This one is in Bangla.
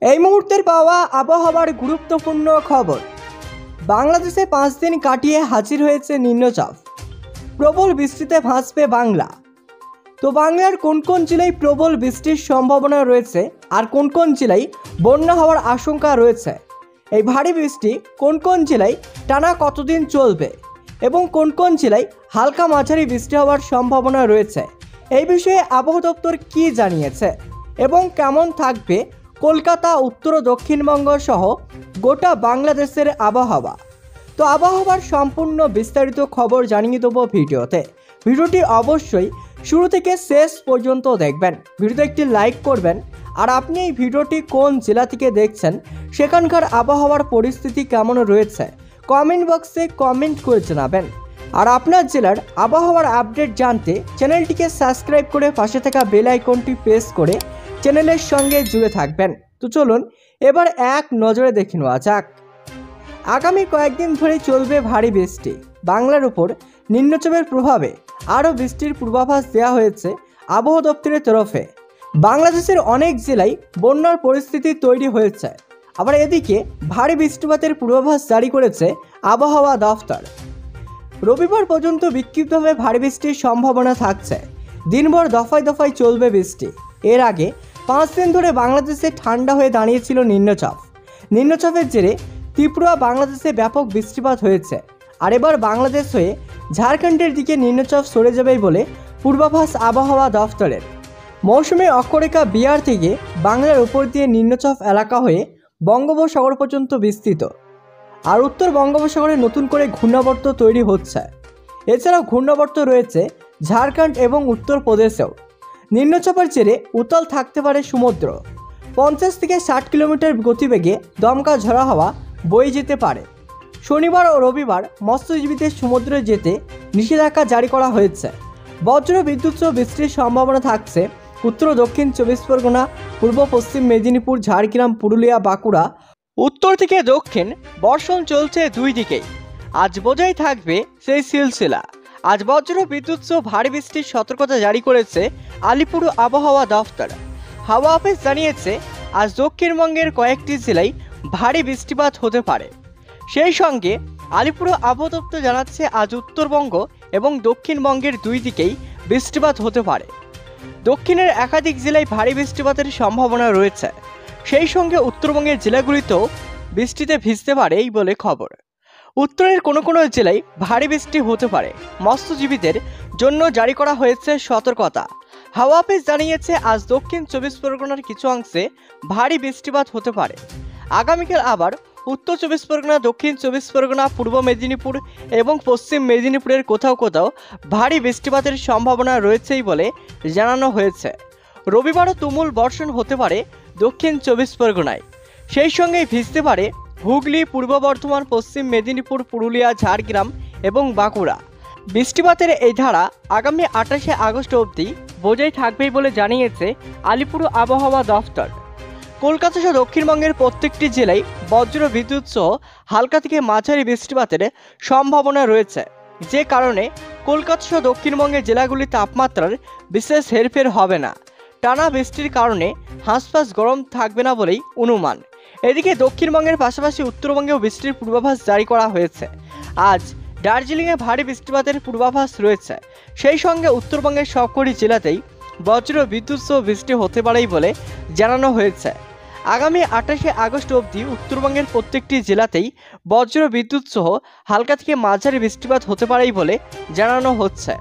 এই মুহূর্তের পাওয়া আবহাওয়ার গুরুত্বপূর্ণ খবর। বাংলাদেশে 5 দিন কাটিয়ে হাজির হয়েছে নিম্নচাপ। প্রবল বৃষ্টিতে ভাসবে বাংলা। তো বাংলার কোন কোন জেলায় প্রবল বৃষ্টির সম্ভাবনা রয়েছে আর কোন কোন জেলায় বন্যা হওয়ার আশঙ্কা রয়েছে, এই ভারী বৃষ্টি কোন কোন জেলায় টানা কতদিন চলবে এবং কোন কোন জেলায় হালকা মাঝারি বৃষ্টি হওয়ার সম্ভাবনা রয়েছে, এই বিষয়ে আবহাওয়া দপ্তর কী জানিয়েছে এবং কেমন থাকবে কলকাতা, উত্তর ও দক্ষিণবঙ্গ সহ গোটা বাংলাদেশের আবহাওয়া। তো আবহাওয়ার সম্পূর্ণ বিস্তারিত খবর জানিয়ে দেবো ভিডিওতে। ভিডিওটি অবশ্যই শুরু থেকে শেষ পর্যন্ত দেখবেন। ভিডিওতে একটি লাইক করবেন আর আপনি এই ভিডিওটি কোন জেলা থেকে দেখছেন, সেখানকার আবহাওয়ার পরিস্থিতি কেমন রয়েছে কমেন্ট বক্সে কমেন্ট করে জানাবেন। আর আপনার জেলার আবহাওয়ার আপডেট জানতে চ্যানেলটিকে সাবস্ক্রাইব করে পাশে থাকা বেল আইকনটি প্রেস করে চ্যানেলের সঙ্গে জুড়ে থাকবেন। তো চলুন এবার এক নজরে দেখে নেওয়া যাক। আগামী কয়েকদিন ধরে চলবে ভারী বৃষ্টি। বাংলার উপর নিম্নচাপের প্রভাবে আরও বৃষ্টির পূর্বাভাস দেওয়া হয়েছে আবহাওয়া দপ্তরের তরফে। বাংলাদেশের অনেক জেলায় বন্যার পরিস্থিতি তৈরি হয়েছে। আবার এদিকে ভারী বৃষ্টিপাতের পূর্বাভাস জারি করেছে আবহাওয়া দফতর। রবিবার পর্যন্ত বিক্ষিপ্তভাবে ভারী বৃষ্টির সম্ভাবনা থাকছে। দিনভর দফায় দফায় চলবে বৃষ্টি। এর আগে 5 দিন ধরে বাংলাদেশে ঠান্ডা হয়ে দাঁড়িয়েছিল নিম্নচাপ। নিম্নচাপের জেরে ত্রিপুরা বাংলাদেশে ব্যাপক বৃষ্টিপাত হয়েছে। আর এবার বাংলাদেশ হয়ে ঝাড়খণ্ডের দিকে নিম্নচাপ সরে যাবে বলে পূর্বাভাস আবহাওয়া দফতরের। মৌসুমী অক্ষরেখা বিহার থেকে বাংলার উপর দিয়ে নিম্নচাপ এলাকা হয়ে বঙ্গোপসাগর পর্যন্ত বিস্তৃত। আর উত্তর বঙ্গোপসাগরে নতুন করে ঘূর্ণাবর্ত তৈরি হচ্ছে। এছাড়াও ঘূর্ণাবর্ত রয়েছে ঝাড়খণ্ড এবং উত্তরপ্রদেশেও। নিম্নচাপের জেরে উত্তাল থাকতে পারে সমুদ্র। 50 থেকে 60 কিলোমিটার গতিবেগে দমকা ঝড়ো হাওয়া বয়ে যেতে পারে। শনিবার ও রবিবার মৎস্যজীবীদের সমুদ্রে যেতে নিষেধাজ্ঞা জারি করা হয়েছে। বজ্র বিদ্যুৎ সহ বৃষ্টির সম্ভাবনা থাকছে উত্তর ও দক্ষিণ 24 পরগনা, পূর্ব পশ্চিম মেদিনীপুর, ঝাড়গ্রাম, পুরুলিয়া, বাঁকুড়া। উত্তর থেকে দক্ষিণ বর্ষণ চলছে দুই দিকেই। আজ বোঝাই থাকবে সেই সিলসিলা। আজ বজ্র বিদ্যুৎ সহ ভারী বৃষ্টির সতর্কতা জারি করেছে আলিপুর আবহাওয়া দফতর। হাওয়া অফিস জানিয়েছে আজ দক্ষিণবঙ্গের কয়েকটি জেলায় ভারী বৃষ্টিপাত হতে পারে। সেই সঙ্গে আলিপুর আবহাওয়া দপ্তর জানাচ্ছে আজ উত্তরবঙ্গ এবং দক্ষিণবঙ্গের দুই দিকেই বৃষ্টিপাত হতে পারে। দক্ষিণের একাধিক জেলায় ভারী বৃষ্টিপাতের সম্ভাবনা রয়েছে। সেই সঙ্গে উত্তরবঙ্গের জেলাগুলিতেও বৃষ্টিতে ভিজতে পারে এই বলে খবর। উত্তরের কোনো কোনো জেলায় ভারী বৃষ্টি হতে পারে। মৎস্যজীবীদের জন্য জারি করা হয়েছে সতর্কতা। হাওয়া অফিস জানিয়েছে আজ দক্ষিণ 24 পরগনার কিছু অংশে ভারী বৃষ্টিপাত হতে পারে। আগামীকাল আবার উত্তর 24 পরগনা, দক্ষিণ 24 পরগনা, পূর্ব মেদিনীপুর এবং পশ্চিম মেদিনীপুরের কোথাও কোথাও ভারী বৃষ্টিপাতের সম্ভাবনা রয়েছেই বলে জানানো হয়েছে। রবিবারও তুমুল বর্ষণ হতে পারে দক্ষিণ 24 পরগনায়। সেই সঙ্গে ভিজতে পারে হুগলি, পূর্ব বর্ধমান, পশ্চিম মেদিনীপুর, পুরুলিয়া, ঝাড়গ্রাম এবং বাঁকুড়া। বৃষ্টিপাতের এই ধারা আগামী 28শে আগস্ট অবধি বজায় থাকবেই বলে জানিয়েছে আলিপুর আবহাওয়া দফতর। কলকাতা সহ দক্ষিণবঙ্গের প্রত্যেকটি জেলায় বজ্র বিদ্যুৎ সহ হালকা থেকে মাঝারি বৃষ্টিপাতের সম্ভাবনা রয়েছে, যে কারণে কলকাতা সহ দক্ষিণবঙ্গের জেলাগুলির তাপমাত্রার বিশেষ হেরফের হবে না। টানা বৃষ্টির কারণে হাঁসফাঁস গরম থাকবে না বলেই অনুমান। এদিকে দক্ষিণবঙ্গের পাশাপাশি উত্তরবঙ্গেও বৃষ্টির পূর্বাভাস জারি করা হয়েছে। আজ দার্জিলিংয়ে ভারী বৃষ্টিপাতের পূর্বাভাস রয়েছে। সেই সঙ্গে উত্তরবঙ্গের সবকটি জেলাতেই বজ্র বিদ্যুৎ সহ বৃষ্টি হতে পারেই বলে জানানো হয়েছে। আগামী 28শে আগস্ট অবধি উত্তরবঙ্গের প্রত্যেকটি জেলাতেই বজ্র বিদ্যুৎ সহ হালকা থেকে মাঝারি বৃষ্টিপাত হতে পারেই বলে জানানো হচ্ছে।